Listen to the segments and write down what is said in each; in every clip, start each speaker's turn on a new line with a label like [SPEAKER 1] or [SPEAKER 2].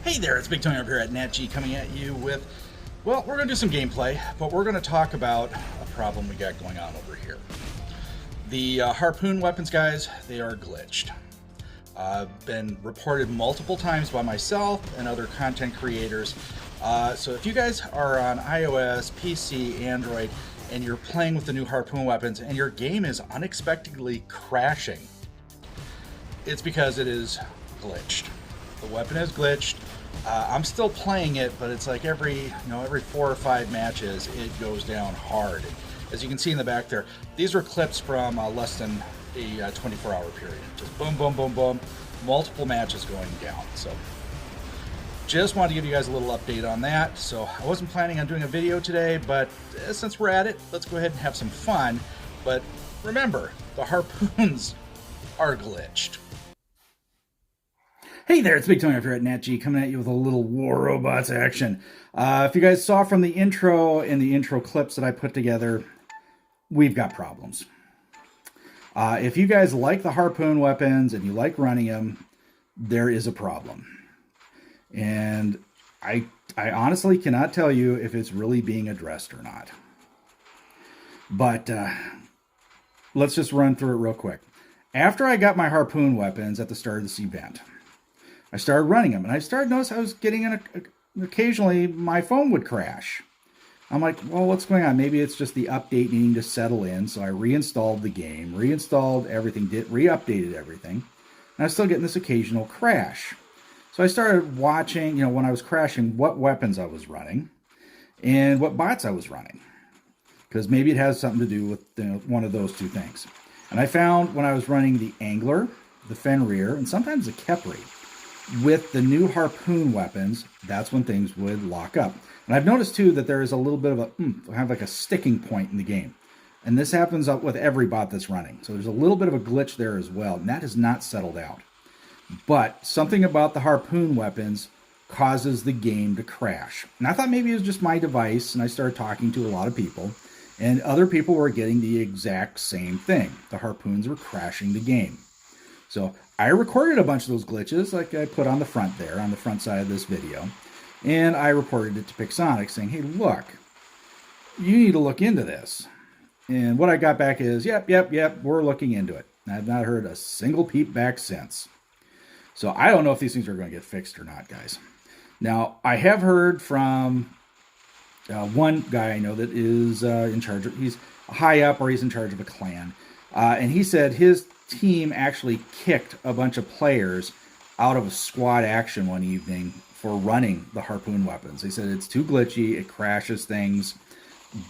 [SPEAKER 1] Hey there, it's Big Tony over here at NatG coming at you with, well, we're going to do some gameplay, but we're going to talk about a problem we got going on over here. The Harpoon weapons, guys, they are glitched. Been reported multiple times by myself and other content creators. So if you guys are on iOS, PC, Android, and you're playing with the new Harpoon weapons and your game is unexpectedly crashing, it's because it is glitched. The weapon is glitched. I'm still playing it, but it's like every 4 or 5 matches, it goes down hard. And as you can see in the back there, these are clips from less than a 24-hour period. Just boom, boom, boom, boom, multiple matches going down. So just wanted to give you guys a little update on that. So I wasn't planning on doing a video today, but since we're at it, let's go ahead and have some fun. But remember, the Harpoons are glitched. Hey there, it's Big Tony over here at NatG coming at you with a little War Robots action. If you guys saw from the intro and the intro clips that I put together, we've got problems. If you guys like the Harpoon weapons and you like running them, there is a problem. And I honestly cannot tell you if it's really being addressed or not. But let's just run through it real quick. After I got my Harpoon weapons at the start of this event, I started running them, and I started noticing I was getting occasionally my phone would crash. I'm like, well, what's going on? Maybe it's just the update needing to settle in. So I reinstalled the game, reinstalled everything, re-updated everything, and I was still getting this occasional crash. So I started watching, when I was crashing, what weapons I was running and what bots I was running, because maybe it has something to do with one of those two things. And I found when I was running the Angler, the Fenrir, and sometimes the Kepri, with the new Harpoon weapons, that's when things would lock up. And I've noticed too that there is a little bit of kind of like a sticking point in the game. And this happens with every bot that's running. So there's a little bit of a glitch there as well. And that has not settled out. But something about the Harpoon weapons causes the game to crash. And I thought maybe it was just my device. And I started talking to a lot of people. And other people were getting the exact same thing. The Harpoons were crashing the game. So I recorded a bunch of those glitches like I put on the front there, on the front side of this video. And I reported it to Pixonic saying, hey, look, you need to look into this. And what I got back is, yep, we're looking into it. And I've not heard a single peep back since. So I don't know if these things are going to get fixed or not, guys. Now, I have heard from one guy I know that is in charge of, he's high up or he's in charge of a clan. And he said his team actually kicked a bunch of players out of a squad action one evening for running the Harpoon weapons. They said it's too glitchy, it crashes things,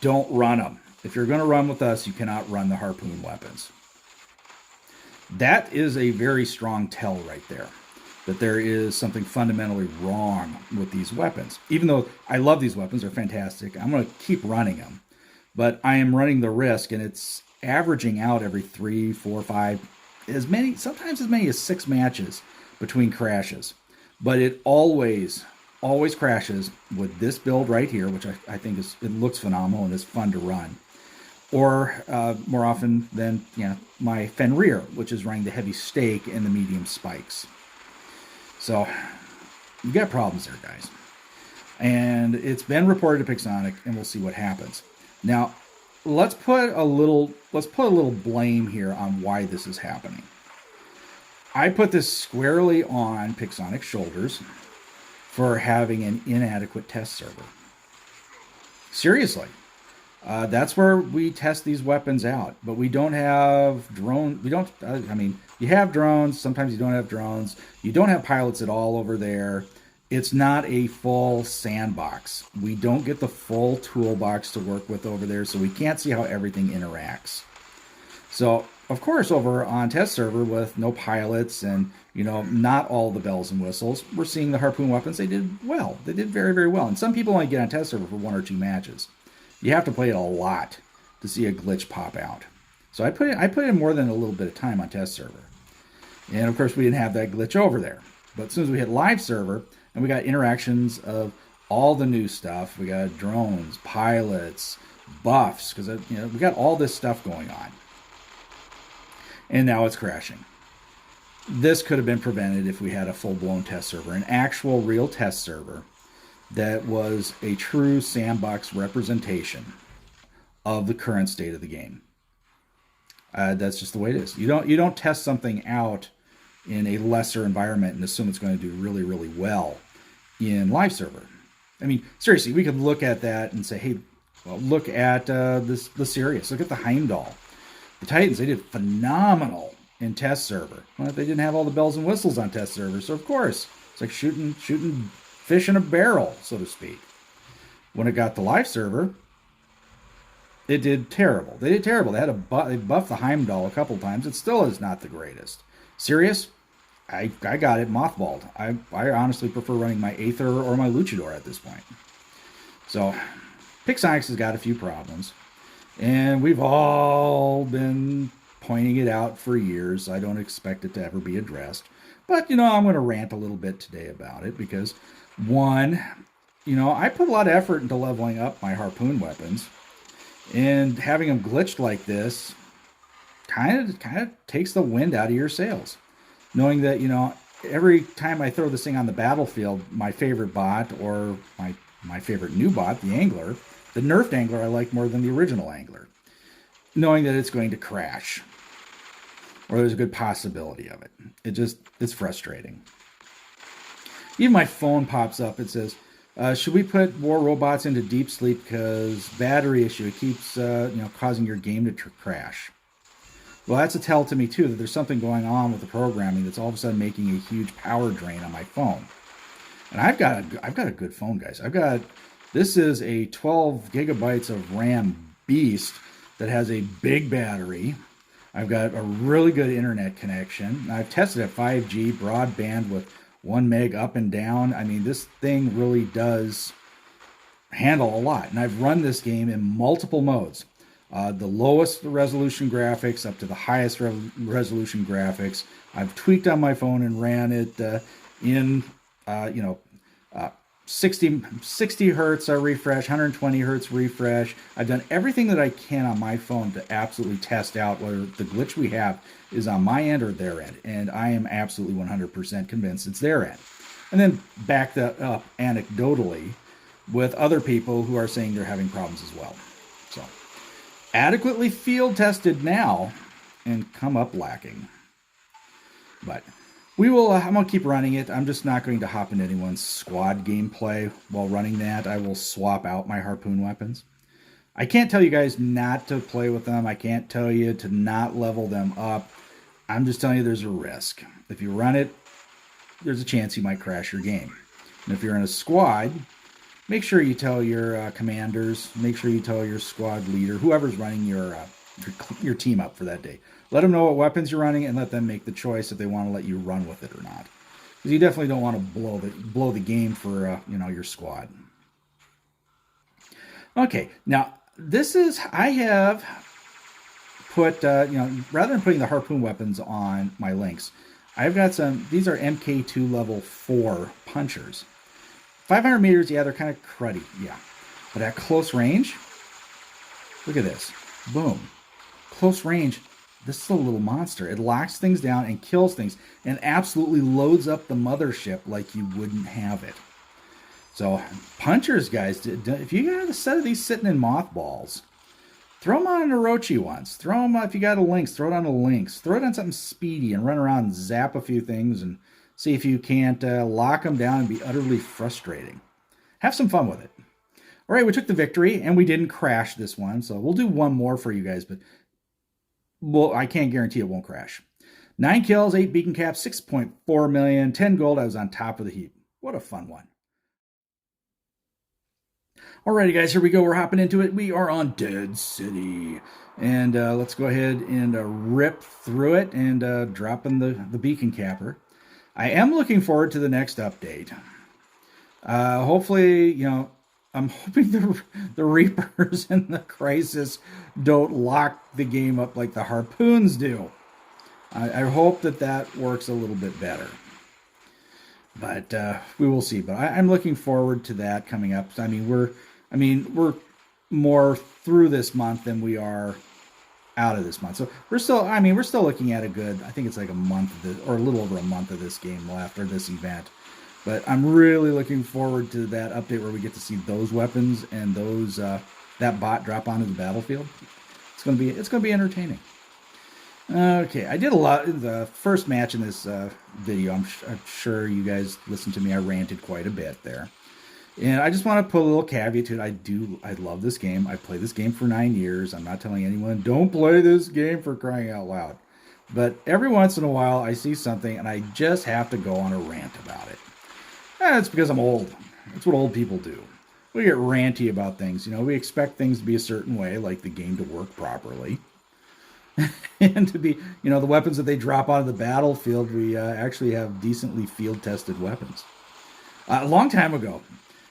[SPEAKER 1] don't run them. If you're going to run with us, you cannot run the Harpoon weapons. That is a very strong tell right there, that there is something fundamentally wrong with these weapons. Even though I love these weapons, they're fantastic, I'm going to keep running them. But I am running the risk, and it's averaging out every 3, 4, 5, sometimes as many as 6 matches between crashes. But it always crashes with this build right here, which I think it looks phenomenal and is fun to run. Or more often than my Fenrir, which is running the heavy stake and the medium spikes. So you got problems there, guys. And it's been reported to Pixonic, and we'll see what happens. Now, let's put a little blame here on why this is happening. I put this squarely on Pixonic's shoulders for having an inadequate test server. Seriously. That's where we test these weapons out, but we don't have drones. You have drones. Sometimes you don't have drones. You don't have pilots at all over there. It's not a full sandbox. We don't get the full toolbox to work with over there, so we can't see how everything interacts. So, of course, over on test server with no pilots and, not all the bells and whistles, we're seeing the Harpoon weapons. They did well. They did very, very well. And some people only get on test server for 1 or 2 matches. You have to play it a lot to see a glitch pop out. So I put in more than a little bit of time on test server. And, of course, we didn't have that glitch over there. But as soon as we hit live server, and we got interactions of all the new stuff. We got drones, pilots, buffs, because we got all this stuff going on. And now it's crashing. This could have been prevented if we had a full-blown test server, an actual real test server that was a true sandbox representation of the current state of the game. That's just the way it is. You don't test something out in a lesser environment and assume it's going to do really, really well in live server. I mean, seriously, we could look at that and say, hey, well, look at the Sirius. Look at the Heimdall. The Titans, they did phenomenal in test server. Well, they didn't have all the bells and whistles on test server, so of course, it's like shooting fish in a barrel, so to speak. When it got to live server, it did terrible. They did terrible. They buffed the Heimdall a couple times. It still is not the greatest. Sirius, I got it mothballed. I honestly prefer running my Aether or my Luchador at this point. So, Pixonic has got a few problems. And we've all been pointing it out for years. I don't expect it to ever be addressed. But, I'm going to rant a little bit today about it because, one, I put a lot of effort into leveling up my Harpoon weapons. And having them glitched like this kind of takes the wind out of your sails. Knowing that, every time I throw this thing on the battlefield, my favorite bot or my favorite new bot, the Angler, the nerfed Angler I like more than the original Angler. Knowing that it's going to crash. Or there's a good possibility of it. It's frustrating. Even my phone pops up. It says, should we put war robots into deep sleep because battery issue? It keeps causing your game to crash. Well, that's a tell to me too that there's something going on with the programming that's all of a sudden making a huge power drain on my phone. And I've got a good phone, guys. This is a 12 gigabytes of RAM beast that has a big battery. I've got a really good internet connection. I've tested at 5G broadband with 1 meg up and down. I mean, this thing really does handle a lot. And I've run this game in multiple modes. The lowest resolution graphics up to the highest resolution graphics. I've tweaked on my phone and ran it in 60 hertz refresh, 120 hertz refresh. I've done everything that I can on my phone to absolutely test out whether the glitch we have is on my end or their end. And I am absolutely 100% convinced it's their end. And then back that up anecdotally with other people who are saying they're having problems as well. So, adequately field tested now and come up lacking. But we will, I'm going to keep running it. I'm just not going to hop into anyone's squad gameplay while running that. I will swap out my Harpoon weapons. I can't tell you guys not to play with them. I can't tell you to not level them up. I'm just telling you there's a risk. If you run it, there's a chance you might crash your game. And if you're in a squad, make sure you tell your commanders, make sure you tell your squad leader, whoever's running your team up for that day. Let them know what weapons you're running and let them make the choice if they want to let you run with it or not. Because you definitely don't want to blow the game for your squad. Okay, now I have put rather than putting the Harpoon weapons on my links, I've got these are MK2 level 4 punchers. 500 meters, yeah, they're kind of cruddy, yeah. But at close range, look at this. Boom. Close range, this is a little monster. It locks things down and kills things and absolutely loads up the mothership like you wouldn't have it. So, punchers, guys, if you got a set of these sitting in mothballs, throw them on an Orochi once. Throw them, if you got a Lynx, throw it on a Lynx. Throw it on something speedy and run around and zap a few things and see if you can't lock them down and be utterly frustrating. Have some fun with it. All right, we took the victory, and we didn't crash this one, so we'll do one more for you guys, but I can't guarantee it won't crash. 9 kills, 8 beacon caps, 6.4 million, 10 gold. I was on top of the heap. What a fun one. Alrighty, guys, here we go. We're hopping into it. We are on Dead City. And let's go ahead and rip through it and drop in the beacon capper. I am looking forward to the next update. Hopefully, I'm hoping the Reapers and the Crisis don't lock the game up like the Harpoons do. I hope that works a little bit better. But we will see. But I'm looking forward to that coming up. We're more through this month than we are out of this month. So we're still, I mean, we're still looking at a good, I think it's like a month of this, or a little over a month of this game left, or this event. But I'm really looking forward to that update where we get to see those weapons and those that bot drop onto the battlefield. It's gonna be entertaining. Okay, I did a lot in the first match in this video. I'm sure you guys listened to me. I ranted quite a bit there. And I just want to put a little caveat to it. I love this game. I played this game for 9 years. I'm not telling anyone, don't play this game, for crying out loud. But every once in a while, I see something, and I just have to go on a rant about it. That's because I'm old. That's what old people do. We get ranty about things. You know, we expect things to be a certain way, like the game to work properly. And to be, you know, the weapons that they drop onto the battlefield, we actually have decently field-tested weapons. A long time ago,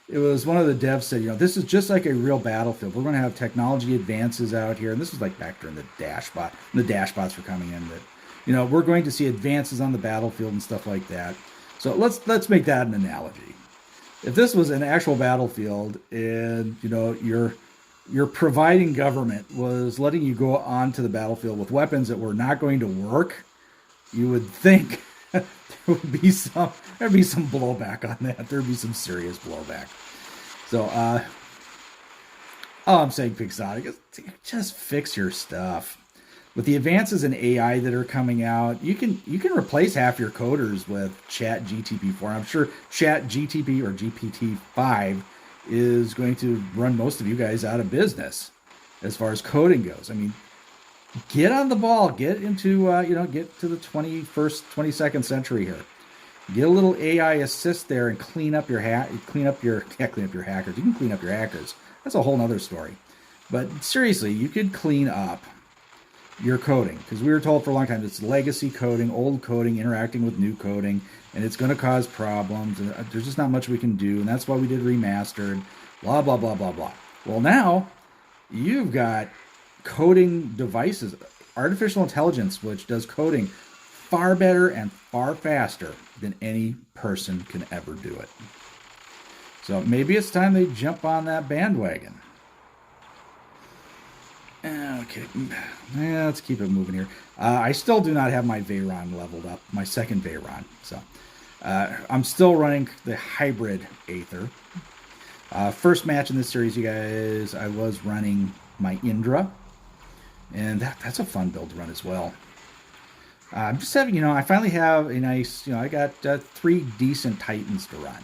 [SPEAKER 1] it was one of the devs said, you know, this is just like a real battlefield. We're going to have technology advances out here. And this was like back during the Dashbot. And the Dashbots were coming in. That, you know, we're going to see advances on the battlefield and stuff like that. So let's make that an analogy. If this was an actual battlefield and, you know, your providing government was letting you go onto the battlefield with weapons that were not going to work, you would think there'd be some blowback on that. There'd be some serious blowback. So all I'm saying, Pixonic, is just fix your stuff. With the advances in AI that are coming out, you can replace half your coders with Chat GTP4. I'm sure Chat GTP or GPT-5 is going to run most of you guys out of business as far as coding goes. I mean, get on the ball. Get into get to the 22nd century here. Get a little AI assist there and clean up your hackers. You can clean up your hackers. That's a whole nother story. But seriously, you could clean up your coding, because we were told for a long time it's legacy coding, old coding, interacting with new coding, and it's going to cause problems, and there's just not much we can do, and that's why we did Remastered, blah, blah, blah, blah, blah. Well, now you've got coding devices, artificial intelligence, which does coding far better and far faster than any person can ever do it. So maybe it's time they jump on that bandwagon. Okay, yeah, let's keep it moving here. I still do not have my Veyron leveled up, my second Veyron. So I'm still running the hybrid Aether. First match in this series, you guys, I was running my Indra. And that's a fun build to run as well. I'm just having, I finally have a nice, I got 3 decent Titans to run.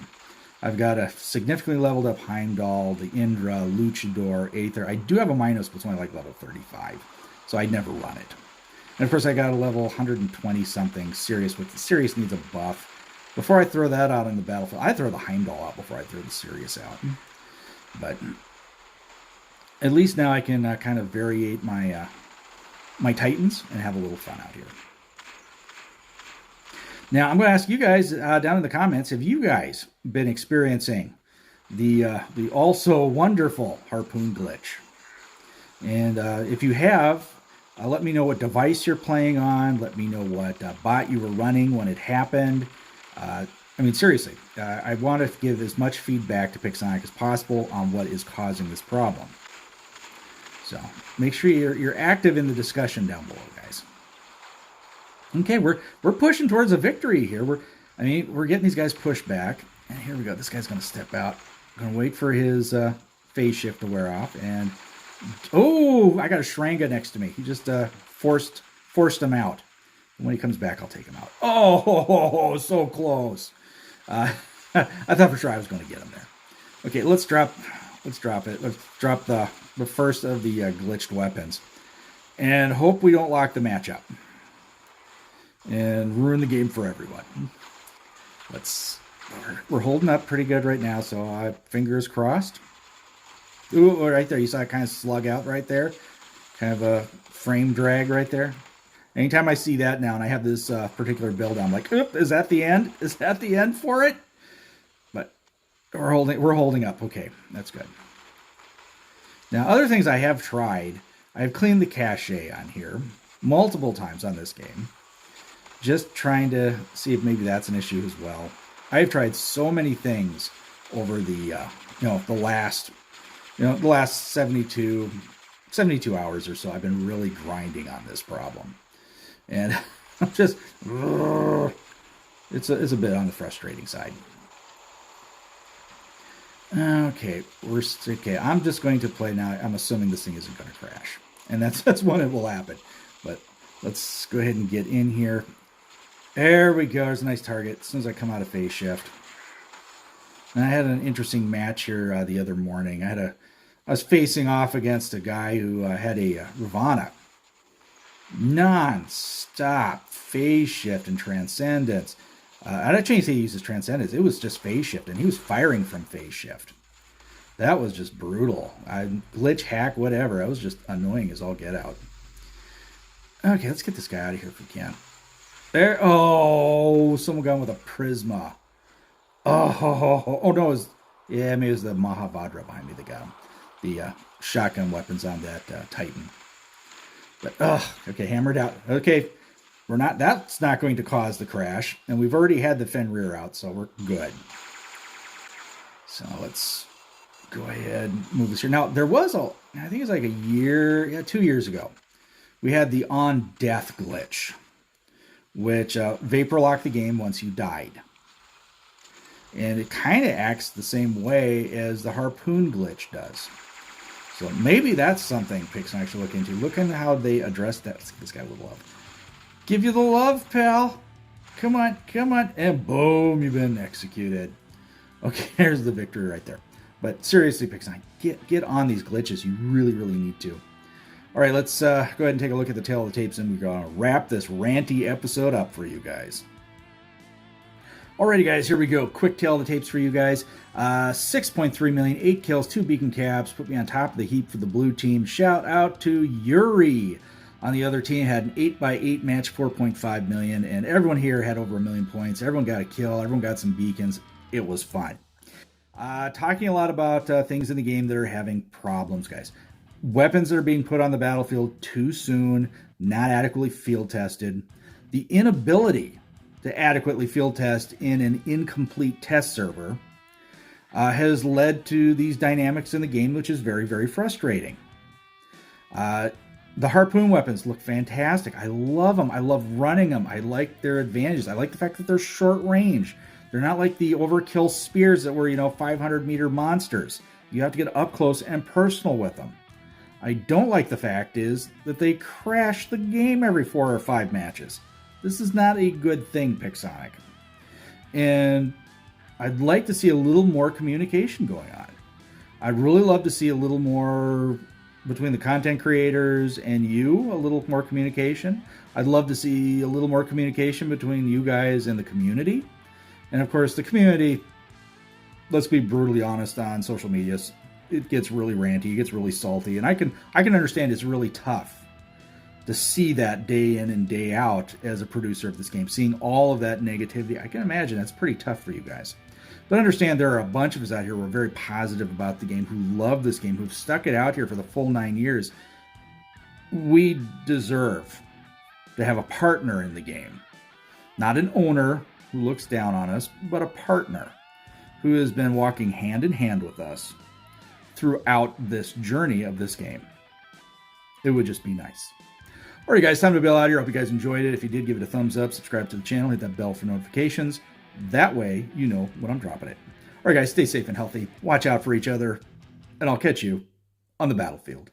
[SPEAKER 1] I've got a significantly leveled up Heimdall, the Indra, Luchador, Aether. I do have a Minos, but it's only like level 35, so I'd never run it. And of course, I got a level 120-something Sirius, with the Sirius needs a buff. Before I throw that out on the battlefield, I throw the Heimdall out before I throw the Sirius out. But at least now I can kind of variate my my Titans and have a little fun out here. Now, I'm going to ask you guys down in the comments, have you guys been experiencing the also wonderful Harpoon glitch? And if you have, let me know what device you're playing on. Let me know what bot you were running when it happened. I mean, seriously, I want to give as much feedback to Pixonic as possible on what is causing this problem. So make sure you're active in the discussion down below, guys. Okay, we're pushing towards a victory here. We're getting these guys pushed back, and here we go. This guy's going to step out. I'm going to wait for his phase shift to wear off, and oh, I got a Shranga next to me. He just forced him out. And when he comes back, I'll take him out. Oh, so close. I thought for sure I was going to get him there. Okay, let's drop it. Let's drop the first of the glitched weapons, and hope we don't lock the match up and ruin the game for everyone. We're holding up pretty good right now, so fingers crossed. Ooh, right there, you saw it kind of slug out right there. Kind of a frame drag right there. Anytime I see that now, and I have this particular build, I'm like, oop, is that the end? Is that the end for it? But we're holding up. Okay, that's good. Now, other things I have tried, I've cleaned the cache on here multiple times on this game. Just trying to see if maybe that's an issue as well. I've tried so many things over the last 72 72 hours or so, I've been really grinding on this problem. And I'm just, it's a bit on the frustrating side. Okay, okay. I'm just going to play now. I'm assuming this thing isn't going to crash, and that's when it will happen. But let's go ahead and get in here. There we go. There's a nice target as soon as I come out of phase shift. And I had an interesting match here the other morning. I was facing off against a guy who had a Ravana. Non-stop phase shift and transcendence. I don't change how he uses transcendence. It was just phase shift, and he was firing from phase shift. That was just brutal. Glitch, hack, whatever. That was just annoying as all get out. Okay, let's get this guy out of here if we can. There. Oh, someone got him with a Prisma. Oh no, maybe it was the Mahavajra behind me that got him. The shotgun weapons on that Titan. But, okay, hammered out. Okay. That's not going to cause the crash, and we've already had the Fenrir out, so we're good. So let's go ahead and move this here. Now, there was I think it was like 2 years ago, we had the on death glitch, which vapor locked the game once you died. And it kind of acts the same way as the Harpoon glitch does. So maybe that's something Pixonic should look into. Look into how they address that. Let's give this guy a little love. Give you the love, pal. Come on, come on. And boom, you've been executed. Okay, there's the victory right there. But seriously, Pixonic, get on these glitches. You really, really need to. All right, let's go ahead and take a look at the tail of the tapes, and we're going to wrap this ranty episode up for you guys. Alrighty, guys, here we go. Quick tail of the tapes for you guys. 6.3 million, 8 kills, 2 beacon caps. Put me on top of the heap for the blue team. Shout out to Yuri. On the other team, had an 8x8 match, 4.5 million, and everyone here had over 1 million points. Everyone got a kill. Everyone got some beacons. It was fun. Talking a lot about things in the game that are having problems, guys. Weapons that are being put on the battlefield too soon, not adequately field tested. The inability to adequately field test in an incomplete test server has led to these dynamics in the game, which is very, very frustrating. The Harpoon weapons look fantastic. I love them. I love running them. I like their advantages. I like the fact that they're short range. They're not like the overkill spears that were, 500-meter monsters. You have to get up close and personal with them. I don't like the fact is that they crash the game every 4 or 5 matches. This is not a good thing, Pixonic. And I'd like to see a little more communication going on. I'd really love to see a little more between the content creators and you, a little more communication. I'd love to see a little more communication between you guys and the community. And of course, the community, let's be brutally honest on social media, it gets really ranty, it gets really salty, and I can understand it's really tough to see that day in and day out as a producer of this game, seeing all of that negativity. I can imagine that's pretty tough for you guys. But understand there are a bunch of us out here who are very positive about the game, who love this game, who've stuck it out here for the full 9 years. We deserve to have a partner in the game. Not an owner who looks down on us, but a partner who has been walking hand in hand with us throughout this journey of this game. It would just be nice. All right, guys, time to bail out here. I hope you guys enjoyed it. If you did, give it a thumbs up, subscribe to the channel, hit that bell for notifications. That way, you know when I'm dropping it. All right, guys, stay safe and healthy. Watch out for each other, and I'll catch you on the battlefield.